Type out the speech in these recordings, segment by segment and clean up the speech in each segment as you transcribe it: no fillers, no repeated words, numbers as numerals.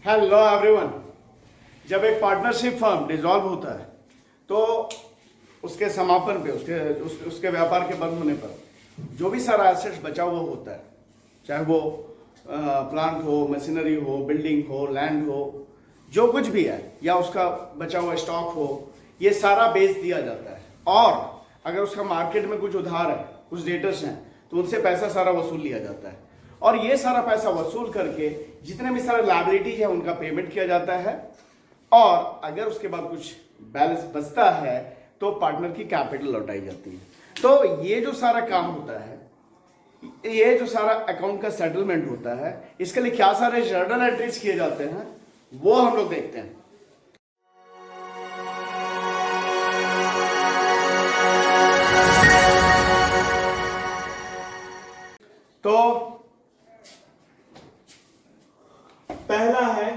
Hello everyone. जब एक partnership firm dissolve होता है तो उसके समापन पे उसके व्यापार के बंद होने पर जो भी सारा एसेट्स बचा हुआ होता है, चाहे वो प्लांट हो, मशीनरी हो, बिल्डिंग हो, लैंड हो, जो कुछ भी है, या उसका बचा हुआ स्टॉक हो, ये सारा बेच दिया जाता है। और अगर उसका मार्केट में कुछ उधार है, कुछ डेटर्स हैं, तो उनसे पैसा सारा वसूल लिया जाता है। और ये सारा पैसा वसूल करके जितने भी सारे लायबिलिटीज है उनका पेमेंट किया जाता है। और अगर उसके बाद कुछ बैलेंस बचता है तो पार्टनर की कैपिटल लौटाई जाती है। तो ये जो सारा काम होता है, ये जो सारा अकाउंट का सेटलमेंट होता है, इसके लिए क्या सारे जर्नल एंट्रीज किए जाते हैं वो हम लोग देखते हैं। तो पहला है,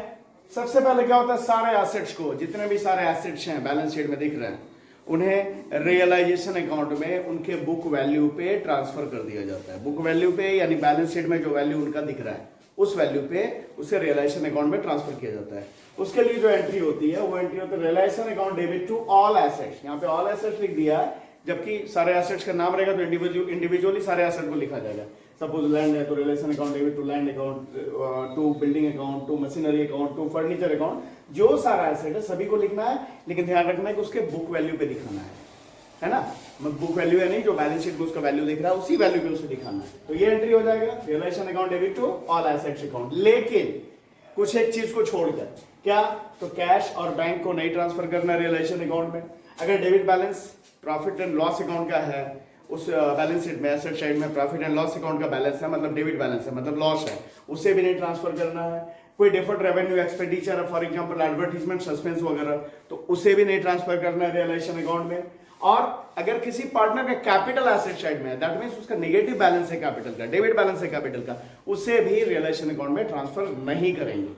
सबसे पहले क्या होता है, सारे एसेट्स को, जितने भी सारे एसेट्स हैं बैलेंस शीट में दिख रहे हैं, उन्हें रियलाइजेशन अकाउंट में उनके बुक वैल्यू पे ट्रांसफर कर दिया जाता है। बुक वैल्यू पे यानी बैलेंस शीट में जो वैल्यू उनका दिख रहा है उस वैल्यू पे उसे रियलाइजेशन अकाउंट में ट्रांसफर किया जाता है। उसके लिए जो एंट्री होती है वो एंट्री होती है realisation account debit to all assets. यहाँ पे ऑल एसेट्स लिख दिया है, जबकि सारे एसेट्स का नाम रहेगा तो इंडिविजुअली सारे एसेट को लिखा जाएगा। सपोज लैंड है तो relation account debit to land account, to building account, to machinery account, to furniture account, जो सारा एसेट है सभी को लिखना है। लेकिन ध्यान रखना है कि उसके बुक वैल्यू पे दिखाना है ना। बुक वैल्यू है नहीं, जो बैलेंस शीट में उसका वैल्यू दिख रहा है उसी वैल्यू पे उसे दिखाना है। तो ये एंट्री हो जाएगा realisation account debit to all assets account. लेकिन कुछ एक चीज को छोड़कर, क्या, तो कैश और बैंक को नहीं ट्रांसफर करना रियलाइजेशन अकाउंट में। अगर debit balance profit and loss account का है, उस बैलेंस शीट में एसेट साइड में प्रॉफिट एंड लॉस अकाउंट का बैलेंस है, मतलब डेबिट बैलेंस है, मतलब लॉस है, उसे भी नहीं ट्रांसफर करना है। कोई डिफर्ड रेवेन्यू एक्सपेंडिचर है, फॉर एग्जांपल एडवर्टाइजमेंट, सस्पेंस वगैरह, तो उसे भी नहीं ट्रांसफर करना है रियलाइजेशन अकाउंट में। और अगर किसी पार्टनर का कैपिटल एसेट साइड में है, दैट मींस उसका नेगेटिव बैलेंस है कैपिटल का, डेबिट बैलेंस है कैपिटल का, उसे भी रियलाइजेशन अकाउंट में ट्रांसफर नहीं करेंगे।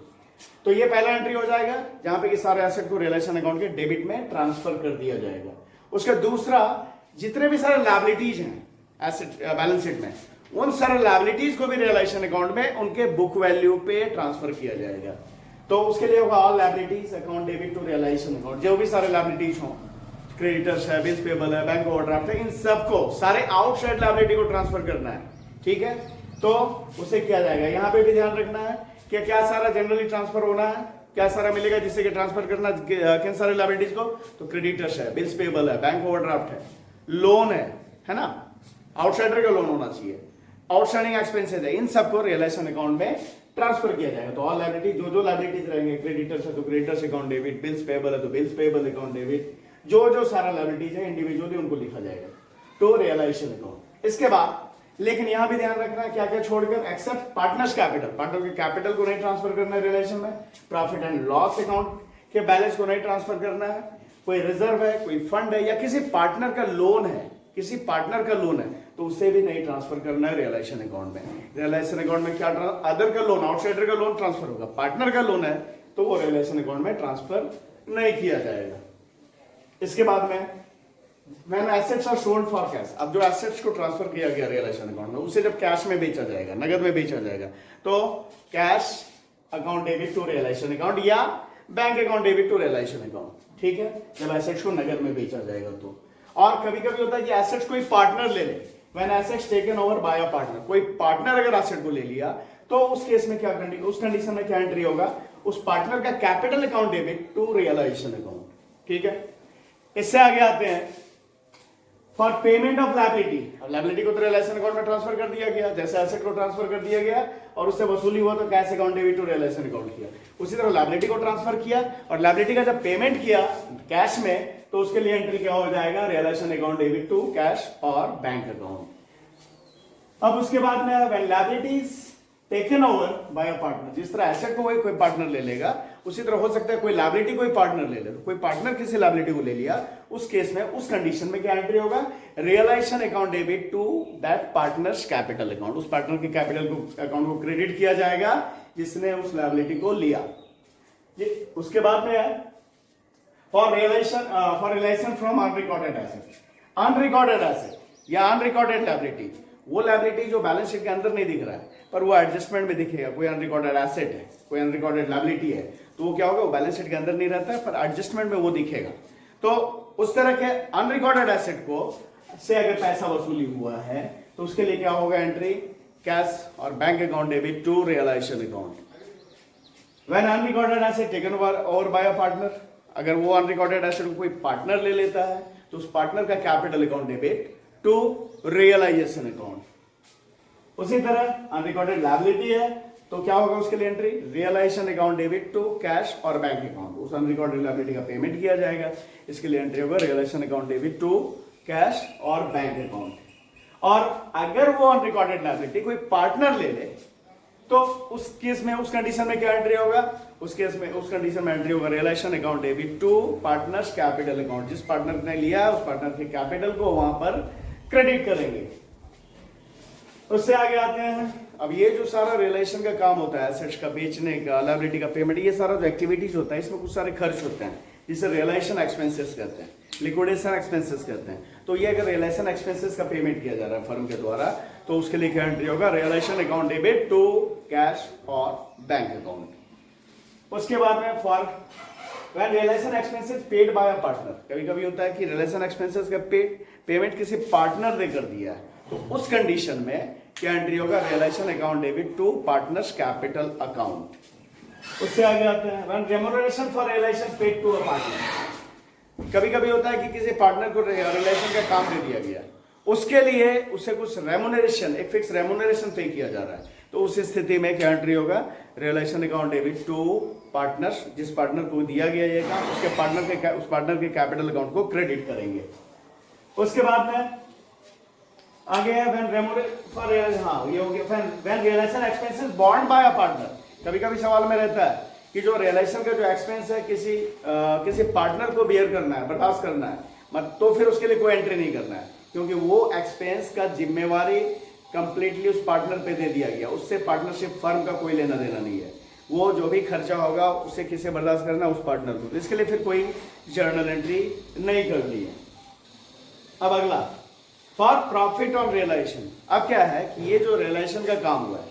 तो ये पहला एंट्री हो जाएगा जहां पे कि सारे एसेट को रियलाइजेशन अकाउंट के डेबिट में ट्रांसफर कर दिया जाएगा। उसका दूसरा, जितने भी सारे लायबिलिटीज हैं एसेट बैलेंस शीट में, उन सारे लायबिलिटीज को भी रियलाइजेशन अकाउंट में उनके बुक वैल्यू पे ट्रांसफर किया जाएगा। तो उसके लिए होगा all liabilities account debit to realisation account. जो भी सारे लायबिलिटीज हो, क्रेडिटर्स है, बिल्स पेबल है, बैंक ओवरड्राफ्ट है, इन सबको सारे आउटसाइड लायबिलिटी को ट्रांसफर करना है। ठीक है, तो उसे किया जाएगा। यहां पे भी ध्यान रखना है कि क्या सारा जनरली ट्रांसफर होना है, क्या सारा मिलेगा जिससे कि ट्रांसफर करना किन सारे लायबिलिटीज को, तो क्रेडिटर्स है, बिल्स पेबल है, बैंक ओवरड्राफ्ट है, लोन है ना, आउटसाइडर का लोन होना चाहिए, आउटस्टैंडिंग एक्सपेंसेस है, इन सबको रियलाइजेशन अकाउंट में ट्रांसफर किया जाएगा। तो ऑल लायबिलिटी, जो लायबिलिटीज रहेंगे, क्रेडिटर्स है तो creditors account debit, bills payable है तो बिल्स पेबल अकाउंट डेबिट, जो सारा लायबिलिटीज है इंडिविजुअली उनको लिखा जाएगा तो रियलाइजेशन अकाउंट। इसके बाद लेकिन यहां भी ध्यान रखना है क्या क्या छोड़कर, एक्सेप्ट पार्टनर्स कैपिटल, पार्टनर के कैपिटल को नहीं ट्रांसफर करना है रियलाइजेशन में, प्रॉफिट एंड लॉस अकाउंट के बैलेंस को नहीं ट्रांसफर करना है, कोई रिजर्व है, कोई फंड है, या किसी पार्टनर का लोन है, किसी पार्टनर का लोन है तो उसे भी नहीं ट्रांसफर करना है रियलाइजेशन अकाउंट में। रियलाइजेशन अकाउंट में क्या, अदर का लोन, आउटसाइडर का लोन ट्रांसफर होगा, पार्टनर का लोन है तो वो रियलाइजेशन अकाउंट में ट्रांसफर नहीं किया जाएगा। इसके बाद में when assets are sold for cash, अब जो एसेट्स को ट्रांसफर किया गया रियलाइजेशन अकाउंट में, उसे जब कैश में बेचा जाएगा, नगद में बेचा जाएगा, तो cash account debit to realisation account या bank account debit to realisation account. ठीक है, जब एसेट्स को नगद में बेचा जाएगा तो। और कभी कभी होता है कि एसेट्स कोई पार्टनर ले ले, when assets taken over by a partner, कोई पार्टनर अगर एसेट को ले लिया तो उस केस में क्या, उस कंडीशन में क्या एंट्री होगा, उस पार्टनर का capital account debit to realisation account. ठीक है, इससे आगे आते हैं फॉर पेमेंट ऑफ लायबिलिटी। अब लायबिलिटी को तो रियलाइजेशन अकाउंट में ट्रांसफर कर दिया गया, जैसे एसेट को ट्रांसफर कर दिया गया और उससे वसूली हुआ तो cash account debit to realisation account किया। उसी तरह लायबिलिटी को ट्रांसफर किया और लायबिलिटी का जब पेमेंट किया कैश में तो उसके लिए एंट्री क्या हो जाएगा, realisation account debit to cash और बैंक अकाउंट। अब उसके बाद में when liabilities taken over by a partner, जिस तरह एसेट को कोई पार्टनर ले लेगा उसी तरह हो सकता है कोई लायबिलिटी कोई पार्टनर ले ले, तो कोई पार्टनर किसी लायबिलिटी को ले लिया, उस केस में उस कंडीशन में क्या एंट्री होगा, realisation account debit to that partner's capital account, उस पार्टनर के कैपिटल को अकाउंट को क्रेडिट किया जाएगा जिसने उस लायबिलिटी को लिया। उसके बाद में है for realisation from unrecorded asset, unrecorded asset या अनरिकॉर्डेड लायबिलिटी, वो लायबिलिटी जो बैलेंस शीट के अंदर नहीं दिख रहा है पर वो एडजस्टमेंट में दिखेगा, कोई अनरिकॉर्डेड एसेट है, कोई अनरिकॉर्डेड लायबिलिटी है, तो वो क्या होगा, वो बैलेंस शीट के अंदर नहीं रहता है पर एडजस्टमेंट में वो दिखेगा। तो उस तरह के अनरिकॉर्डेड एसेट को से अगर पैसा वसूली हुआ है तो उसके लिए क्या होगा, एंट्री कैश और bank account debit to realisation account. When unrecorded asset taken over by a partner, अगर वो अनरिकॉर्डेड एसेट को कोई पार्टनर ले लेता है तो उस पार्टनर का capital account debit to realisation account. उसी तरह अनरिकॉर्डेड लायबिलिटी है तो क्या होगा उसके लिए entry, realisation account debit to cash और बैंक अकाउंट, उस अनरिकॉर्डेड लायबिलिटी का पेमेंट किया जाएगा, इसके लिए एंट्री होगा realisation account debit to cash और बैंक अकाउंट। और अगर वो अनरिकॉर्डेड लायबिलिटी कोई पार्टनर ले ले तो उस केस में, उस कंडीशन में क्या एंट्री होगा, उस केस में, उस कंडीशन में एंट्री होगा realisation account debit to partners capital account. जिस पार्टनर ने लिया है उस पार्टनर के कैपिटल को वहां पर क्रेडिट करेंगे। उससे आगे आते हैं, अब ये जो सारा रियलाइजेशन का काम होता है, एसेट्स का बेचने का, लायबिलिटी का पेमेंट, ये सारा जो एक्टिविटीज होता है इसमें कुछ सारे खर्च होते हैं जिसे रियलाइजेशन एक्सपेंसेस कहते हैं, लिक्विडेशन एक्सपेंसेस कहते हैं। तो ये अगर रियलाइजेशन एक्सपेंसेस का पेमेंट किया जा रहा है फर्म के द्वारा तो उसके लिए क्या एंट्री होगा, realisation account debit to cash और बैंक अकाउंट। उसके बाद में for when realisation expenses paid by a partner, कभी कभी होता है कि रियलाइजेशन एक्सपेंसेस का पेमेंट किसी पार्टनर ने कर दिया है तो उस कंडीशन में क्या एंट्री होगा, realisation account debit to partners capital account. उससे आगे आते हैं when remuneration for realisation paid to a partner, कभी कभी होता है कि किसी पार्टनर को रियलाइजेशन का काम दे दिया गया, उसके लिए उसे कुछ रेम्यूनरेशन, एक फिक्स रेम्यूनरेशन पे किया जा रहा है, तो उस स्थिति में क्या एंट्री होगा, realisation account debit to partners, जिस पार्टनर को दिया गया ये काम उसके उस पार्टनर के कैपिटल अकाउंट को क्रेडिट करेंगे। उसके बाद में आगे है when realisation expenses borne by a partner. कभी कभी सवाल में रहता है कि जो रियलाइजेशन का जो एक्सपेंस है किसी पार्टनर को बियर करना है, बर्दाश्त करना है, तो फिर उसके लिए कोई एंट्री नहीं करना है क्योंकि वो एक्सपेंस का जिम्मेवारी कंप्लीटली उस पार्टनर पे दे दिया गया, उससे पार्टनरशिप फर्म का कोई लेना देना नहीं है, वो जो भी खर्चा होगा उसे किसे बर्दाश्त करना है, उस पार्टनर को, तो इसके लिए फिर कोई जर्नल एंट्री नहीं करनी है। अब अगला फॉर प्रॉफिट ऑन रियलाइजेशन। अब क्या है कि ये जो रियलाइजेशन का काम हुआ है,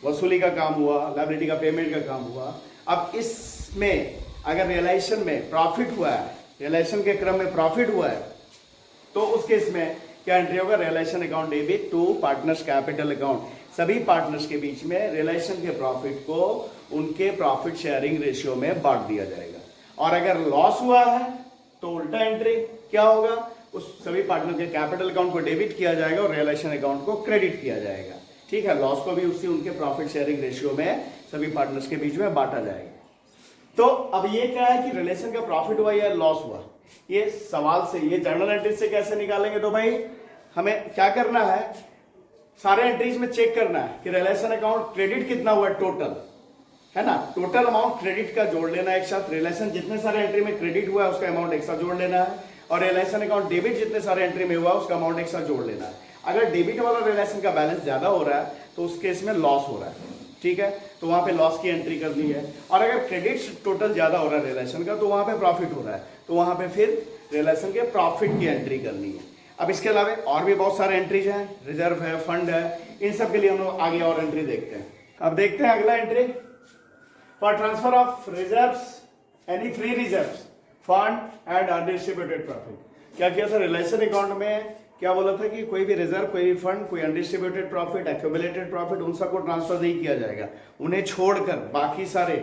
वसूली का काम हुआ, लायबिलिटी का पेमेंट का काम हुआ, अब इसमें अगर रियलाइजेशन में प्रॉफिट हुआ है, रियलाइजेशन के क्रम में प्रॉफिट हुआ है तो उस केस में क्या एंट्री होगा, realisation account debit to partners capital account. सभी पार्टनर्स के बीच में रियलाइजेशन के प्रॉफिट को उनके प्रॉफिट शेयरिंग रेशियो में बांट दिया जाएगा। और अगर लॉस हुआ है तो उल्टा एंट्री क्या होगा, उस सभी पार्टनर के कैपिटल अकाउंट को डेबिट किया जाएगा और रियलाइजेशन अकाउंट को क्रेडिट किया जाएगा। ठीक है, लॉस को भी उसी उनके प्रॉफिट शेयरिंग रेशियो में सभी पार्टनर्स के बीच में बांटा जाएगा। तो अब ये क्या है कि रिलेशन का प्रॉफिट हुआ या लॉस हुआ, ये सवाल से, ये जर्नल एंट्रीज से कैसे निकालेंगे, तो भाई हमें क्या करना है, सारे एंट्रीज में चेक करना है कि रिलेशन अकाउंट क्रेडिट कितना हुआ टोटल, है ना, टोटल अमाउंट क्रेडिट का जोड़ लेना है एक साथ, रिलेशन जितने सारे एंट्री में क्रेडिट हुआ है उसका अमाउंट एक साथ जोड़ लेना है, और रिलेशन अकाउंट डेबिट जितने सारे एंट्री में हुआ उसका अमाउंट एक साथ जोड़ लेना है। अगर डेबिट वाला रिलेशन का बैलेंस ज्यादा हो रहा है तो उस केस में लॉस हो रहा है, ठीक है, तो वहां पे लॉस की एंट्री करनी है। और अगर क्रेडिट टोटल ज्यादा हो रहा है रिलेशन का तो वहां पे प्रॉफिट हो रहा है, तो वहां पे फिर रिलेशन के प्रॉफिट की एंट्री करनी है। अब इसके अलावा और भी बहुत सारे एंट्रीज हैं, रिजर्व है, फंड है, इन सब के लिए हम लोग आगे और एंट्री देखते हैं। अब देखते हैं अगला entry, for transfer of reserves, any free reserves, fund and undistributed profit. क्या किया था रिलेशन अकाउंट में, क्या बोला था कि कोई भी रिजर्व, कोई भी फंड, कोई अनडिस्ट्रीब्यूटेड प्रॉफिट, एक्यूमुलेटेड प्रॉफिट, उन सबको ट्रांसफर नहीं किया जाएगा, उन्हें छोड़कर बाकी सारे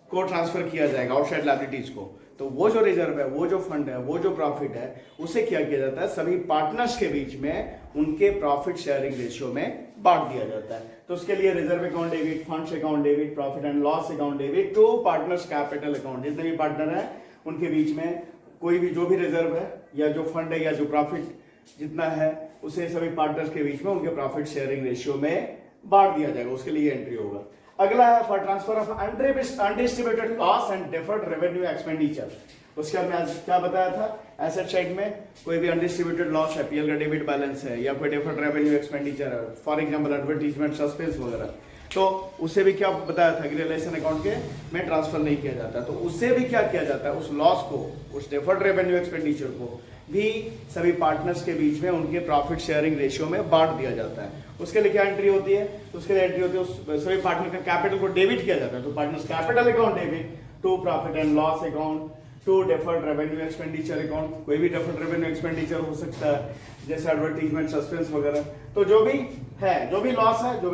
को ट्रांसफर किया जाएगा आउटसाइड लायबिलिटीज को। तो वो जो रिजर्व है, वो जो फंड है, वो जो प्रॉफिट है, उसे क्या किया जाता है, सभी पार्टनर्स के बीच में उनके प्रॉफिट शेयरिंग रेशियो में बांट दिया जाता है। तो उसके लिए reserve account debit, funds account debit, profit and loss account debit to partners capital account. जितने भी पार्टनर है उनके बीच में कोई भी जो भी रिजर्व है या जो फंड है या जो प्रॉफिट जितना है उसे सभी पार्टनर्स के बीच में उनके प्रॉफिट शेयरिंग रेशियो में बांट दिया जाएगा, उसके लिए एंट्री होगा। अगला है for transfer of undistributed loss and deferred revenue expenditure. उसके बाद मैं क्या बताया था, एसेट साइड में कोई भी अनडिस्ट्रीब्यूटेड लॉस है, पीएल का डेबिट बैलेंस है या कोई डिफर्ड रेवेन्यू एक्सपेंडिचर है, फॉर एग्जांपल एडवर्टीजमेंट, सस्पेंस वगैरह, तो उसे भी क्या बताया था कि रिलेशन अकाउंट के में ट्रांसफर नहीं किया जाता, तो उससे भी क्या किया जाता है, उस लॉस को, उस डिफर्ड रेवेन्यू एक्सपेंडिचर को भी सभी पार्टनर्स के बीच में उनके प्रॉफिट शेयरिंग रेशियो में बांट दिया जाता है। उसके लिए क्या एंट्री होती है? उसके लिए एंट्री होती है उस सभी पार्टनर का कैपिटल को डेबिट किया जाता है। तो partners capital account debit to profit and loss account to deferred revenue expenditure account. कोई भी डेफर्ड रेवेन्यू एक्सपेंडिचर हो सकता है जैसे एडवर्टीजमेंट, सस्पेंस वगैरह। तो जो भी है, जो भी लॉस है, जो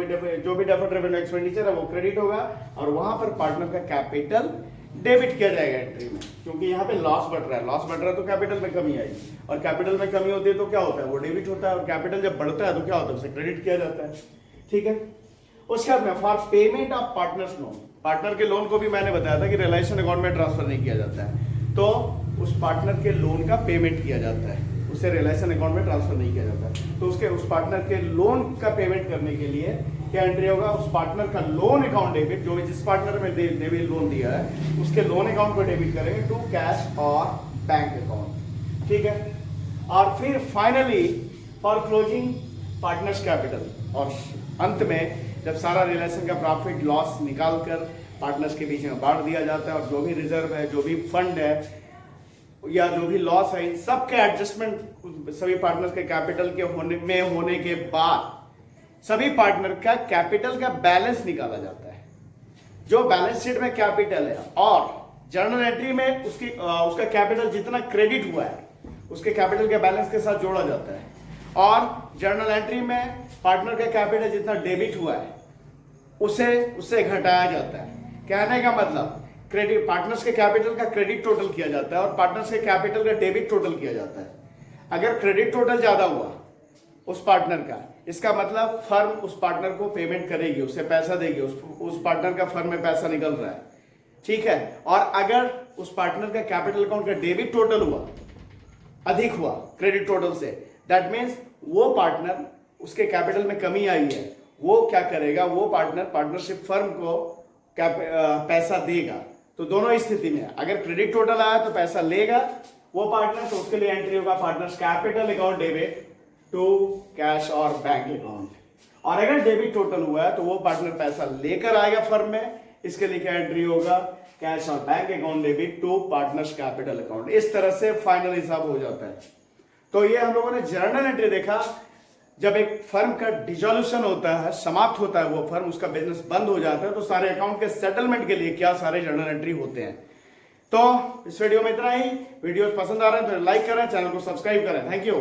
भी डेफर्ड रेवेन्यू एक्सपेंडिचर है वो क्रेडिट होगा और वहां पर पार्टनर का कैपिटल डेबिट किया जाएगा एंट्री में, क्योंकि यहाँ पे लॉस बढ़ रहा है। लॉस बढ़ रहा है तो कैपिटल में कमी आएगी और कैपिटल में कमी होती है तो क्या होता है? वो डेबिट होता है और कैपिटल जब बढ़ता है तो क्या होता है? उसे क्रेडिट किया जाता है। ठीक है। उसके बाद में for payment of partners loan, partner के लोन को भी मैंने बताया था कि रिलायंस अकाउंट में ट्रांसफर नहीं किया जाता है, तो उस पार्टनर के लोन का पेमेंट किया जाता है, उसे रिलायंस अकाउंट में ट्रांसफर नहीं किया जाता। तो उसके उस पार्टनर के लोन का पेमेंट करने के लिए क्या एंट्री होगा? उस पार्टनर का लोन अकाउंट डेबिट, जो जिस पार्टनर में डेबिट लोन दिया है उसके लोन अकाउंट को डेबिट करेंगे टू कैश और बैंक अकाउंट। ठीक है। और फिर finally for closing partners capital, और अंत में जब सारा रिलेशन का प्रॉफिट लॉस निकाल कर पार्टनर्स के बीच में बांट दिया जाता है और जो भी रिजर्व है, जो भी फंड है या जो भी लॉस है, इन सब के एडजस्टमेंट सभी पार्टनर्स के कैपिटल के होने के बाद सभी पार्टनर का कैपिटल का बैलेंस निकाला जाता है। जो बैलेंस शीट में कैपिटल है और जर्नल एंट्री में उसका कैपिटल जितना क्रेडिट हुआ है उसके कैपिटल के बैलेंस के साथ जोड़ा जाता है, और जर्नल एंट्री में पार्टनर का कैपिटल जितना डेबिट हुआ है उससे घटाया जाता है। कहने का मतलब क्रेडिट, पार्टनर्स के कैपिटल का क्रेडिट टोटल किया जाता है और पार्टनर्स के कैपिटल का डेबिट टोटल किया जाता है। अगर क्रेडिट टोटल ज्यादा हुआ उस पार्टनर का, इसका मतलब फर्म उस पार्टनर को पेमेंट करेगी, उसे पैसा देगी, उस पार्टनर का फर्म में पैसा निकल रहा है। ठीक है। और अगर उस पार्टनर का कैपिटल अकाउंट का डेबिट टोटल हुआ अधिक हुआ क्रेडिट टोटल से, दैट मीन्स वो पार्टनर, उसके कैपिटल में कमी आई है, वो क्या करेगा? वो पार्टनर पार्टनरशिप फर्म को पैसा देगा। तो दोनों स्थिति में अगर क्रेडिट टोटल आया तो पैसा लेगा वो पार्टनर, तो उसके लिए एंट्री होगा partners capital account debit to cash और बैंक अकाउंट। और अगर डेबिट टोटल हुआ है तो वो पार्टनर पैसा लेकर आएगा फर्म में, इसके लिए क्या एंट्री होगा? कैश और bank account debit to partners capital account. इस तरह से फाइनल हिसाब हो जाता है। तो ये हम लोगों ने जर्नल एंट्री देखा। जब एक फर्म का डिसॉल्यूशन होता है, समाप्त होता है वो फर्म, उसका बिजनेस बंद हो जाता है, तो सारे अकाउंट के सेटलमेंट के लिए क्या सारे जर्नल एंट्री होते हैं। तो इस वीडियो में इतना ही। वीडियो पसंद आ रहा है तो लाइक करें, चैनल को सब्सक्राइब करें। Thank you.